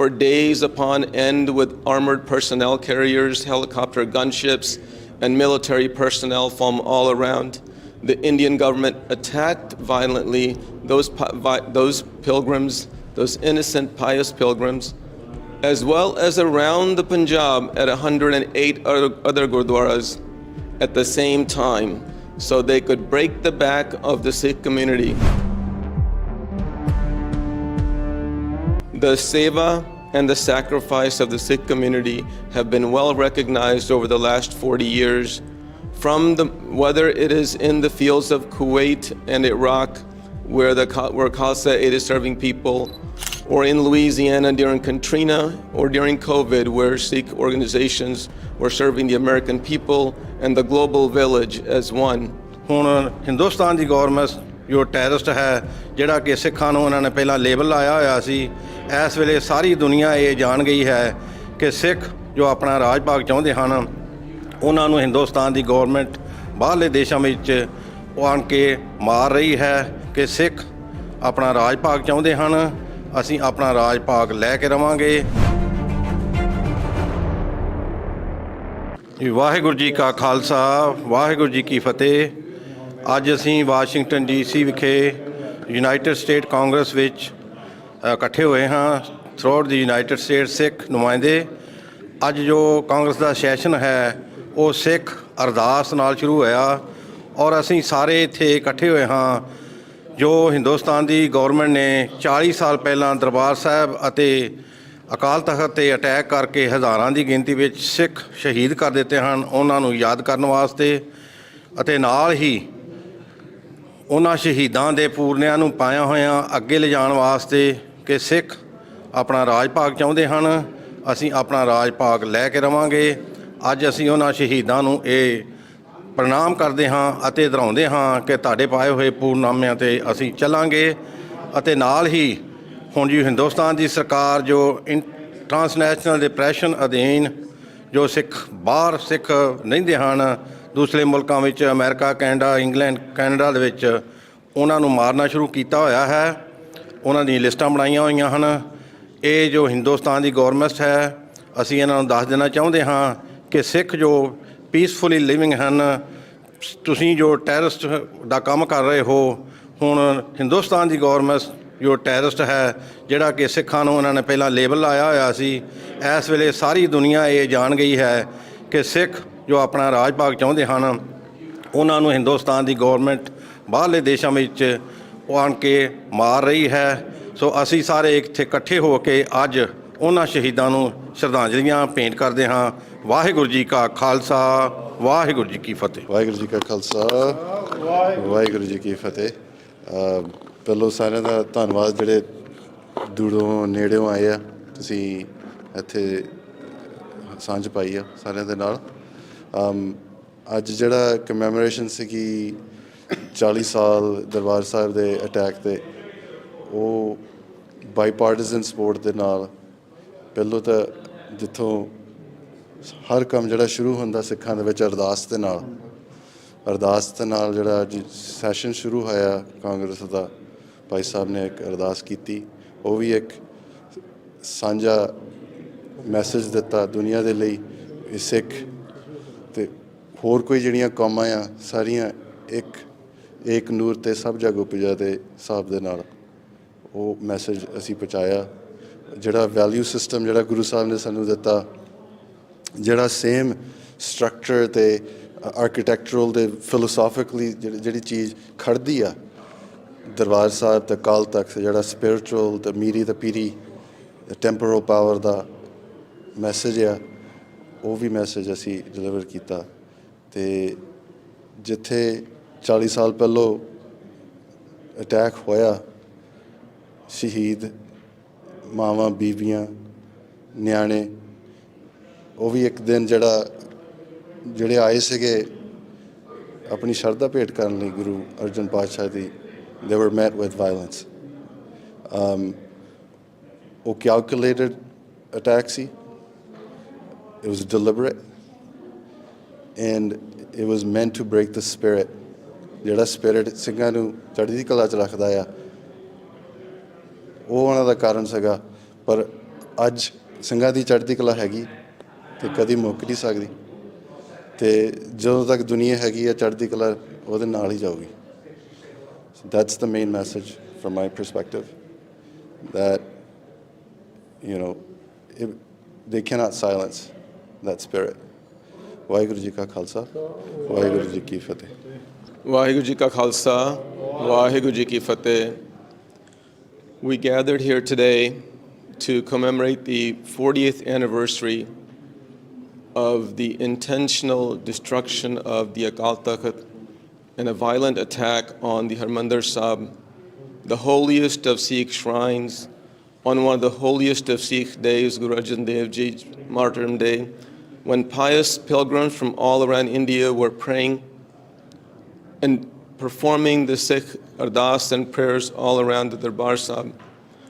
for days upon end with armored personnel carriers, helicopter gunships, and military personnel from all around. The Indian government attacked violently those pilgrims, those innocent, pious pilgrims, as well as around the Punjab at 108 other gurdwaras at the same time, so they could break the back of the Sikh community. The seva and the sacrifice of the Sikh community have been well recognized over the last 40 years, whether it is in the fields of Kuwait and Iraq, where Khalsa Aid is serving people, or in Louisiana during Katrina, or during COVID, where Sikh organizations were serving the American people and the global village as one. ਹੁਣ ਹਿੰਦੁਸਤਾਨ ਦੀ government ਜੋ terrorist ਹੈ ਜਿਹੜਾ ਕਿ ਸਿੱਖਾਂ ਨੂੰ ਉਹਨਾਂ ਨੇ ਪਹਿਲਾਂ ਲੇਬਲ ਲਾਇਆ ਹੋਇਆ ਸੀ, ਇਸ ਵੇਲੇ ਸਾਰੀ ਦੁਨੀਆ ਇਹ ਜਾਣ ਗਈ ਹੈ ਕਿ ਸਿੱਖ ਜੋ ਆਪਣਾ ਰਾਜ ਭਾਗ ਚਾਹੁੰਦੇ ਹਨ ਉਹਨਾਂ ਨੂੰ ਹਿੰਦੁਸਤਾਨ ਦੀ ਗੌਰਮੈਂਟ ਬਾਹਰਲੇ ਦੇਸ਼ਾਂ ਵਿੱਚ ਉਹ ਆਣ ਕੇ ਮਾਰ ਰਹੀ ਹੈ ਕਿ ਸਿੱਖ ਆਪਣਾ ਰਾਜ ਭਾਗ ਚਾਹੁੰਦੇ ਹਨ, ਅਸੀਂ ਆਪਣਾ ਰਾਜ ਭਾਗ ਲੈ ਕੇ ਰਵਾਂਗੇ। ਵਾਹਿਗੁਰੂ ਜੀ ਕਾ ਖਾਲਸਾ, ਵਾਹਿਗੁਰੂ ਜੀ ਕੀ ਫਤਿਹ। ਅੱਜ ਅਸੀਂ ਵਾਸ਼ਿੰਗਟਨ DC ਵਿਖੇ ਯੂਨਾਈਟਿਡ ਸਟੇਟ ਕਾਂਗਰਸ ਵਿੱਚ ਇਕੱਠੇ ਹੋਏ ਹਾਂ ਥਰੂਆਊਟ ਦੀ ਯੂਨਾਈਟਿਡ ਸਟੇਟ ਸਿੱਖ ਨੁਮਾਇੰਦੇ। ਅੱਜ ਜੋ ਕਾਂਗਰਸ ਦਾ ਸੈਸ਼ਨ ਹੈ ਉਹ ਸਿੱਖ ਅਰਦਾਸ ਨਾਲ ਸ਼ੁਰੂ ਹੋਇਆ ਔਰ ਅਸੀਂ ਸਾਰੇ ਇੱਥੇ ਇਕੱਠੇ ਹੋਏ ਹਾਂ ਜੋ ਹਿੰਦੁਸਤਾਨ ਦੀ ਗੌਰਮੈਂਟ ਨੇ 40 ਸਾਲ ਪਹਿਲਾਂ ਦਰਬਾਰ ਸਾਹਿਬ ਅਤੇ ਅਕਾਲ ਤਖ਼ਤ 'ਤੇ ਅਟੈਕ ਕਰਕੇ ਹਜ਼ਾਰਾਂ ਦੀ ਗਿਣਤੀ ਵਿੱਚ ਸਿੱਖ ਸ਼ਹੀਦ ਕਰ ਦਿੱਤੇ ਹਨ, ਉਹਨਾਂ ਨੂੰ ਯਾਦ ਕਰਨ ਵਾਸਤੇ ਅਤੇ ਨਾਲ ਹੀ ਉਹਨਾਂ ਸ਼ਹੀਦਾਂ ਦੇ ਪੂਰਨਿਆਂ ਨੂੰ ਪਾਇਆ ਹੋਇਆਂ ਅੱਗੇ ਲਿਜਾਣ ਵਾਸਤੇ ਕਿ ਸਿੱਖ ਆਪਣਾ ਰਾਜ ਭਾਗ ਚਾਹੁੰਦੇ ਹਨ, ਅਸੀਂ ਆਪਣਾ ਰਾਜ ਭਾਗ ਲੈ ਕੇ ਰਵਾਂਗੇ। ਅੱਜ ਅਸੀਂ ਉਹਨਾਂ ਸ਼ਹੀਦਾਂ ਨੂੰ ਇਹ ਪ੍ਰਣਾਮ ਕਰਦੇ ਹਾਂ ਅਤੇ ਦੁਹਰਾਉਂਦੇ ਹਾਂ ਕਿ ਤੁਹਾਡੇ ਪਾਏ ਹੋਏ ਪੂਰਨਾਮਿਆਂ 'ਤੇ ਅਸੀਂ ਚੱਲਾਂਗੇ। ਅਤੇ ਨਾਲ ਹੀ ਹੁਣ ਜੀ ਹਿੰਦੁਸਤਾਨ ਦੀ ਸਰਕਾਰ ਜੋ ਟਰਾਂਸਨੈਸ਼ਨਲ ਡਿਪਰੈਸ਼ਨ ਅਧੀਨ ਜੋ ਸਿੱਖ ਬਾਹਰ ਸਿੱਖ ਰਹਿੰਦੇ ਹਨ ਦੂਸਰੇ ਮੁਲਕਾਂ ਵਿੱਚ ਅਮਰੀਕਾ, ਕੈਨੇਡਾ, ਇੰਗਲੈਂਡ, ਕੈਨੇਡਾ ਦੇ ਵਿੱਚ ਉਹਨਾਂ ਨੂੰ ਮਾਰਨਾ ਸ਼ੁਰੂ ਕੀਤਾ ਹੋਇਆ ਹੈ, ਉਹਨਾਂ ਦੀਆਂ ਲਿਸਟਾਂ ਬਣਾਈਆਂ ਹੋਈਆਂ ਹਨ। ਇਹ ਜੋ ਹਿੰਦੁਸਤਾਨ ਦੀ ਗੌਰਮੈਂਟ ਹੈ ਅਸੀਂ ਇਹਨਾਂ ਨੂੰ ਦੱਸ ਦੇਣਾ ਚਾਹੁੰਦੇ ਹਾਂ ਕਿ ਸਿੱਖ ਜੋ ਪੀਸਫੁਲੀ ਲਿਵਿੰਗ ਹਨ, ਤੁਸੀਂ ਜੋ ਟੈਰਰਿਸਟ ਦਾ ਕੰਮ ਕਰ ਰਹੇ ਹੋ, ਹੁਣ ਹਿੰਦੁਸਤਾਨ ਦੀ ਗੌਰਮੈਂਟ ਜੋ ਟੈਰਰਿਸਟ ਹੈ ਜਿਹੜਾ ਕਿ ਸਿੱਖਾਂ ਨੂੰ ਉਹਨਾਂ ਨੇ ਪਹਿਲਾਂ ਲੇਬਲ ਲਾਇਆ ਹੋਇਆ ਸੀ, ਇਸ ਵੇਲੇ ਸਾਰੀ ਦੁਨੀਆ ਇਹ ਜਾਣ ਗਈ ਹੈ ਕਿ ਸਿੱਖ ਜੋ ਆਪਣਾ ਰਾਜ ਭਾਗ ਚਾਹੁੰਦੇ ਹਨ ਉਹਨਾਂ ਨੂੰ ਹਿੰਦੁਸਤਾਨ ਦੀ ਗੌਰਮੈਂਟ ਬਾਹਰਲੇ ਦੇਸ਼ਾਂ ਵਿੱਚ ਉਹ ਆਣ ਕੇ ਮਾਰ ਰਹੀ ਹੈ। ਸੋ ਅਸੀਂ ਸਾਰੇ ਇੱਥੇ ਇਕੱਠੇ ਹੋ ਕੇ ਅੱਜ ਉਹਨਾਂ ਸ਼ਹੀਦਾਂ ਨੂੰ ਸ਼ਰਧਾਂਜਲੀਆਂ ਭੇਂਟ ਕਰਦੇ ਹਾਂ। ਵਾਹਿਗੁਰੂ ਜੀ ਕਾ ਖਾਲਸਾ, ਵਾਹਿਗੁਰੂ ਜੀ ਕੀ ਫਤਿਹ। ਵਾਹਿਗੁਰੂ ਜੀ ਕਾ ਖਾਲਸਾ, ਵਾਹਿਗੁਰੂ ਜੀ ਕੀ ਫਤਿਹ। ਪਹਿਲੋਂ ਸਾਰਿਆਂ ਦਾ ਧੰਨਵਾਦ ਜਿਹੜੇ ਦੂਰੋਂ ਨੇੜਿਓਂ ਆਏ ਆ, ਤੁਸੀਂ ਇੱਥੇ ਸਾਂਝ ਪਾਈ ਆ ਸਾਰਿਆਂ ਦੇ ਨਾਲ। ਅੱਜ ਜਿਹੜਾ ਕਮੈਮੋਰੇਸ਼ਨ ਸੀਗੀ 40 ਸਾਲ ਦਰਬਾਰ ਸਾਹਿਬ ਦੇ ਅਟੈਕ 'ਤੇ, ਉਹ ਬਾਈਪਾਰਟੀਜ਼ਨ ਸਪੋਰਟ ਦੇ ਨਾਲ ਪਹਿਲੋਂ ਤਾਂ ਜਿੱਥੋਂ ਹਰ ਕੰਮ ਜਿਹੜਾ ਸ਼ੁਰੂ ਹੁੰਦਾ ਸਿੱਖਾਂ ਦੇ ਵਿੱਚ ਅਰਦਾਸ ਦੇ ਨਾਲ ਜਿਹੜਾ ਅੱਜ ਸੈਸ਼ਨ ਸ਼ੁਰੂ ਹੋਇਆ ਕਾਂਗਰਸ ਦਾ, ਭਾਈ ਸਾਹਿਬ ਨੇ ਇੱਕ ਅਰਦਾਸ ਕੀਤੀ, ਉਹ ਵੀ ਇੱਕ ਸਾਂਝਾ ਮੈਸੇਜ ਦਿੱਤਾ ਦੁਨੀਆ ਦੇ ਲਈ। ਸਿੱਖ ਅਤੇ ਹੋਰ ਕੋਈ ਜਿਹੜੀਆਂ ਕੌਮਾਂ ਆ ਸਾਰੀਆਂ ਇੱਕ ਨੂਰ 'ਤੇ ਸਭ ਜਗ ਉਪਜਾ ਦੇ ਹਿਸਾਬ ਦੇ ਨਾਲ ਉਹ ਮੈਸੇਜ ਅਸੀਂ ਪਹੁੰਚਾਇਆ। ਜਿਹੜਾ ਵੈਲਿਊ ਸਿਸਟਮ ਜਿਹੜਾ ਗੁਰੂ ਸਾਹਿਬ ਨੇ ਸਾਨੂੰ ਦਿੱਤਾ, ਜਿਹੜਾ ਸੇਮ ਸਟਰਕਚਰ ਅਤੇ ਆਰਕੀਟੈਕਚਰਲ ਅਤੇ ਫਿਲੋਸੋਫਿਕਲੀ ਜਿਹੜੀ ਚੀਜ਼ ਖੜ੍ਹਦੀ ਆ ਦਰਬਾਰ ਸਾਹਿਬ ਅਤੇ ਅਕਾਲ ਤਖ਼ਤ, ਜਿਹੜਾ ਸਪਿਰਿਚੁਅਲ ਅਤੇ ਮੀਰੀ ਅਤੇ ਪੀਰੀ ਟੈਂਪਰਲ ਪਾਵਰ ਦਾ ਮੈਸੇਜ ਆ, ਉਹ ਵੀ ਮੈਸੇਜ ਅਸੀਂ ਡਿਲੀਵਰ ਕੀਤਾ। ਅਤੇ ਜਿੱਥੇ 40 ਸਾਲ ਪਹਿਲੋਂ ਅਟੈਕ ਹੋਇਆ, ਸ਼ਹੀਦ ਮਾਵਾਂ, ਬੀਬੀਆਂ, ਨਿਆਣੇ, ਉਹ ਵੀ ਇੱਕ ਦਿਨ ਜਿਹੜੇ ਆਏ ਸੀਗੇ ਆਪਣੀ ਸ਼ਰਧਾ ਭੇਟ ਕਰਨ ਲਈ ਗੁਰੂ ਅਰਜਨ ਪਾਤਸ਼ਾਹ ਦੀ, they were met with violence. ਉਹ calculated attack C, it was deliberate and it was meant to break the spirit. ਜਿਹੜਾ ਸਪਿਰਿਟ ਸਿੰਘਾਂ ਨੂੰ ਚੜ੍ਹਦੀ ਕਲਾ 'ਚ ਰੱਖਦਾ ਆ, ਉਹ ਉਹਨਾਂ ਦਾ ਕਾਰਨ ਸੀਗਾ। ਪਰ ਅੱਜ ਸਿੰਘਾਂ ਦੀ ਚੜ੍ਹਦੀ ਕਲਾ ਹੈਗੀ ਤੇ ਕਦੀ ਮੁੱਕ ਨਹੀਂ ਸਕਦੀ ਤੇ ਜਦੋਂ ਤੱਕ ਦੁਨੀਆ ਹੈਗੀ ਆ ਚੜ੍ਹਦੀ ਕਲਾ ਉਹਦੇ ਨਾਲ ਹੀ ਜਾਊਗੀ so that's the main message from my perspective that they cannot silence that spirit Waheguru ji ਕਾ ਖਾਲਸਾ ਵਾਹਿਗੁਰੂ ਜੀ ਕੀ ਫਤਿਹ ਵਾਹਿਗੁਰੂ ਜੀ ਕਾ ਖਾਲਸਾ ਵਾਹਿਗੁਰੂ ਜੀ ਕੀ ਫਤਿਹ We gathered here today to commemorate the 40th anniversary of the intentional destruction of the Akal Takht and a violent attack on the Harmandir Sahib, the holiest of Sikh shrines, on one of the holiest of Sikh days, Guru Arjan Dev Ji's Martyrdom Day, when pious pilgrims from all around India were praying and performing the Sikh ardas and prayers all around the Darbar Sahib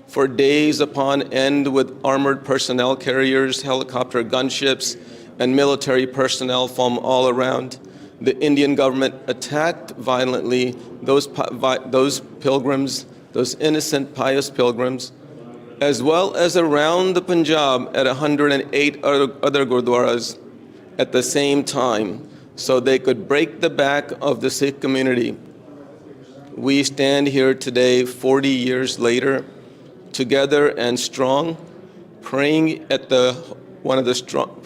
for days upon end with armored personnel carriers, helicopter gunships, and military personnel from all around. The Indian government attacked violently those pilgrims, those innocent pious pilgrims, as well as around the Punjab at 108 other gurdwaras at the same time, so they could break the back of the Sikh community. We stand here today, 40 years later, together and strong, praying at one of the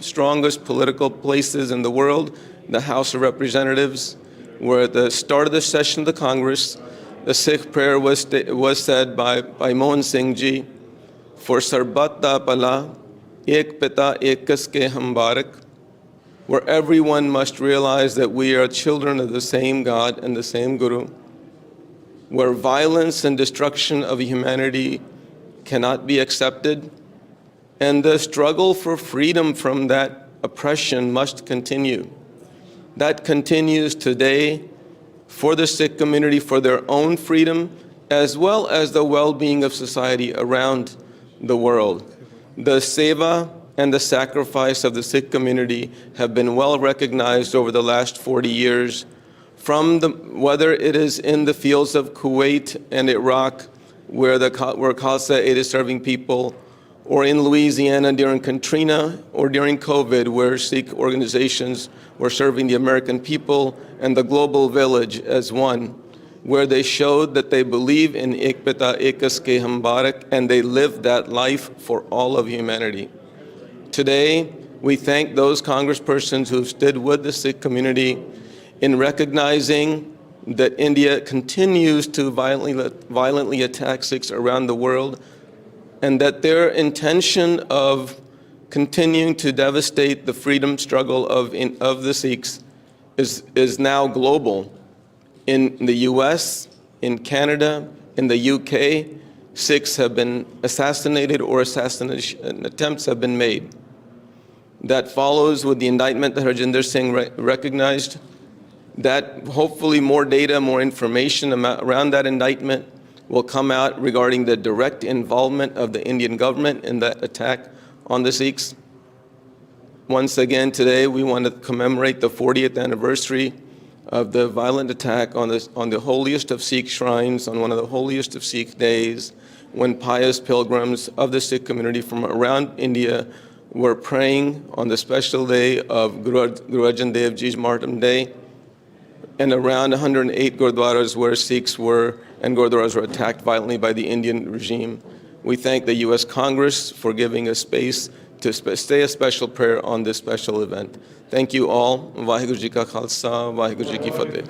strongest political places in the world, the House of Representatives, where at the start of the session of the Congress, the Sikh prayer was said by Mohan Singh Ji, for Sarbat da Pala, Ek Pita Ekas Ke Hum Barak, where everyone must realize that we are children of the same God and the same Guru, where violence and destruction of humanity cannot be accepted, and the struggle for freedom from that oppression must continue. That continues today for the Sikh community, for their own freedom, as well as the well-being of society around the world. The seva and the sacrifice of the Sikh community have been well recognized over the last 40 years, whether it is in the fields of Kuwait and Iraq, where Khalsa Aid is serving people, or in Louisiana during Katrina, or during COVID, where Sikh organizations were serving the American people, and the global village as one, where they showed that they believe in Ek Pita Ekas Ke Hum Barak, and they lived that life for all of humanity. Today, we thank those congresspersons who have stood with the Sikh community in recognizing that India continues to violently attack Sikhs around the world, and that their intention of continuing to devastate the freedom struggle of the Sikhs is now global. In the US, in Canada, in the UK, Sikhs have been assassinated or assassination attempts have been made. That follows with the indictment that Harjinder Singh recognized. That hopefully more data, more information around that indictment will come out regarding the direct involvement of the Indian government in that attack on the Sikhs. Once again today, we want to commemorate the 40th anniversary of the violent attack on the holiest of Sikh shrines, on one of the holiest of Sikh days, when pious pilgrims of the Sikh community from around India were praying on the special day of Guru Arjan Dev Ji's Martyrdom Day, and around 108 gurdwaras where Sikhs were and gurdwaras were attacked violently by the Indian regime. We thank the U.S. Congress for giving us space to say a special prayer on this special event. Thank you all. Vaheguru Ji Ka Khalsa, Vaheguru Ji Ki Fateh.